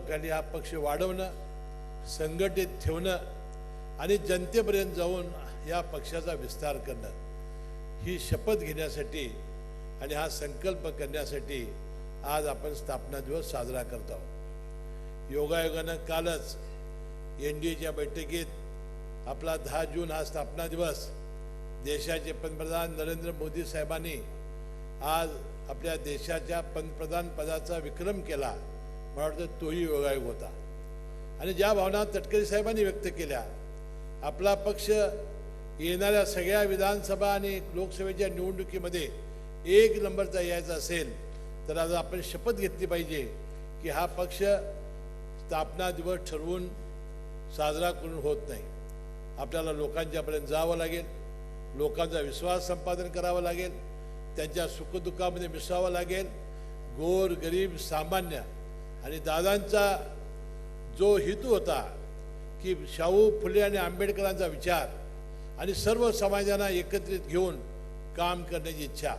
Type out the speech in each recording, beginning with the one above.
खाली हा पक्ष वाढवणं, संघटित ठेवणं आणि जनतेपर्यंत जाऊन या पक्षाचा विस्तार करणं ही शपथ घेण्यासाठी आणि हा संकल्प करण्यासाठी आज आपण स्थापना दिवस साजरा करत आहोत। योगायोगानं कालच NDAच्या बैठकीत आपला 10 जून हा स्थापना दिवस देशाचे पंतप्रधान नरेंद्र मोदी साहेबांनी आज आपल्या देशाच्या पंतप्रधान पदाचा विक्रम केला। मला वाटतं तोही योगायोग होता आणि ज्या भावना तटकरे साहेबांनी व्यक्त केल्या, आपला पक्ष येणाऱ्या सगळ्या विधानसभा आणि लोकसभेच्या निवडणुकीमध्ये 1 नंबरचा यायचा असेल तर आज आपण शपथ घेतली पाहिजे की हा पक्ष स्थापना दिवस ठरवून साजरा करून होत नाही। आपल्याला लोकांच्यापर्यंत जावं लागेल, लोकांचा विश्वास संपादन करावा लागेल, त्यांच्या सुखदुःखामध्ये मिसळावं लागेल। गोर गरीब सामान्य आणि दादांचा जो हेतू होता की शाहू फुले आणि आंबेडकरांचा विचार आणि सर्व समाजांना एकत्रित घेऊन काम करण्याची इच्छा,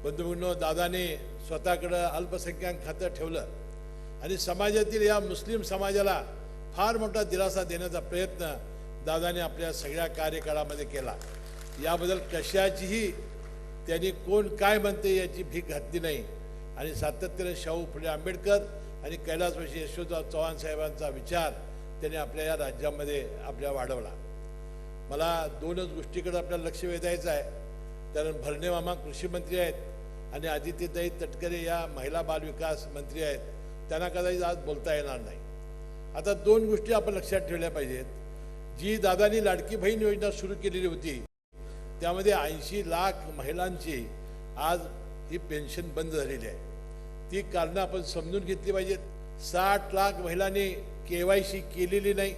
बंधुभगिनींनो, दादाने स्वतःकडे अल्पसंख्याक खातं ठेवलं आणि समाजातील या मुस्लिम समाजाला फार मोठा दिलासा देण्याचा प्रयत्न दादाने आपल्या सगळ्या कार्यकाळामध्ये केला। याबद्दल कशाचीही त्यांनी कोण काय म्हणते याची भीक घातली नाही आणि सातत्याने शाहू फुले आंबेडकर आणि कैलासवासी यशवंतराव चव्हाण साहेबांचा विचार त्यांनी आपल्या या राज्यामध्ये आपल्या वाढवला। मला 2च गोष्टीकडे आपल्याला लक्ष वेधायचं आहे, कारण भरणे मामा कृषी मंत्री आहेत आणि आदित्यताई तटकरे या महिला बालविकास मंत्री आहेत, त्यांना कदाचित आज बोलता येणार नाही। आता 2 गोष्टी आपण लक्षात ठेवल्या पाहिजेत। जी दादांनी लाडकी बहीण योजना सुरू केलेली होती त्यामध्ये 80 लाख महिलांची आज ही पेन्शन बंद झालेली आहे। ती कारणं आपण समजून घेतली पाहिजेत। 60 लाख महिलांनी KYC केलेली नाही,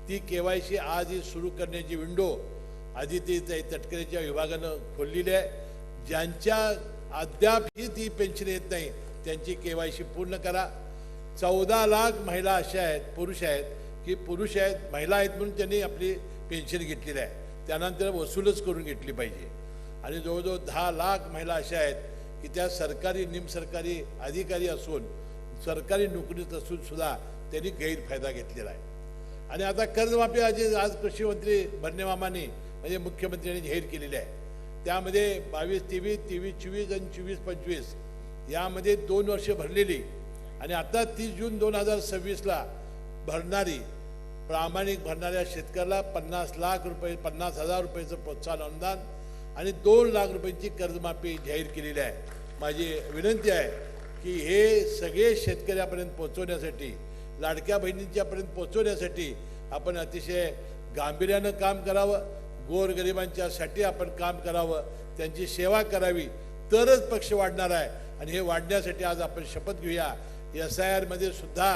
ती KYC आज ही सुरू करण्याची विंडो आदित्यताई तटकरेच्या विभागानं खोललेली आहे। ज्यांच्या अद्यापही ती पेन्शन येत नाही त्यांची KYC पूर्ण करा। 14 लाख महिला अशा आहेत, पुरुष आहेत की पुरुष आहेत, महिला आहेत म्हणून त्यांनी आपली पेन्शन घेतलेली आहे, त्यानंतर वसूलच करून घेतली पाहिजे। आणि जवळजवळ 10 लाख महिला अशा आहेत की त्या सरकारी निमसरकारी अधिकारी असून सरकारी नोकरीत असून सुद्धा त्यांनी गैरफायदा घेतलेला आहे। आणि आता कर्जमाफी आज कृषी मंत्री भरणे मामांनी म्हणजे मुख्यमंत्र्यांनी जाहीर केलेली आहे, त्यामध्ये 22-23, 23-24 आणि 24-25 यामध्ये 2 वर्ष भरलेली आणि आता 30 जून 2026ला भरणारी प्रामाणिक भरणाऱ्या शेतकऱ्याला 50 लाख रुपये 50,000 रुपयाचं प्रोत्साहन अनुदान आणि 2 लाख रुपयांची कर्जमाफी जाहीर केलेली आहे। माझी विनंती आहे की हे सगळे शेतकऱ्यापर्यंत पोहोचवण्यासाठी, लाडक्या बहिणींच्यापर्यंत पोहोचवण्यासाठी आपण अतिशय गांभीर्यानं काम करावं, गोरगरिबांच्यासाठी आपण काम करावं, त्यांची सेवा करावी, तरच पक्ष वाढणार आहे। आणि हे वाढण्यासाठी आज आपण शपथ घेऊया। SIR मध्ये सुद्धा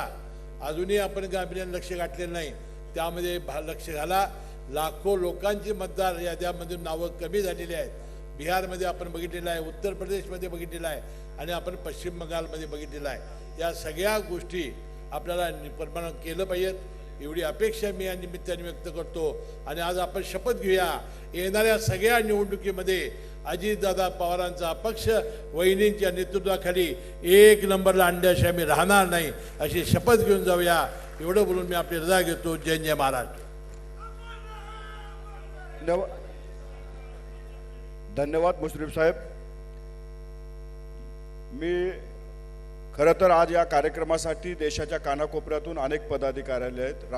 अजूनही आपण गांभीर्यानं लक्ष घातलेलं नाही, त्यामध्ये लक्ष घाला। लाखो लोकांची मतदार याद्यामधून नावं कमी झालेली आहेत। बिहारमध्ये आपण बघितलेलं आहे, उत्तर प्रदेशमध्ये बघितलेलं आहे आणि आपण पश्चिम बंगालमध्ये बघितलेलं आहे। या सगळ्या गोष्टी आपल्याला प्रमाणात केलं पाहिजेत एवढी अपेक्षा मी या निमित्ताने व्यक्त करतो। आणि आज आपण शपथ घेऊया, येणाऱ्या सगळ्या निवडणुकीमध्ये अजितदादा पवारांचा पक्ष वहिनींच्या नेतृत्वाखाली 1 नंबरला आणल्याशिवाय आम्ही राहणार नाही, अशी शपथ घेऊन जाऊया। एवढं बोलून मी आपली रजा घेतो। जय जय महाराज। धन्यवाद मुश्रीफ साहेब। मी खरं तर आज या कार्यक्रमासाठी देशाच्या कानाकोपऱ्यातून अनेक पदाधिकारी आले आहेत।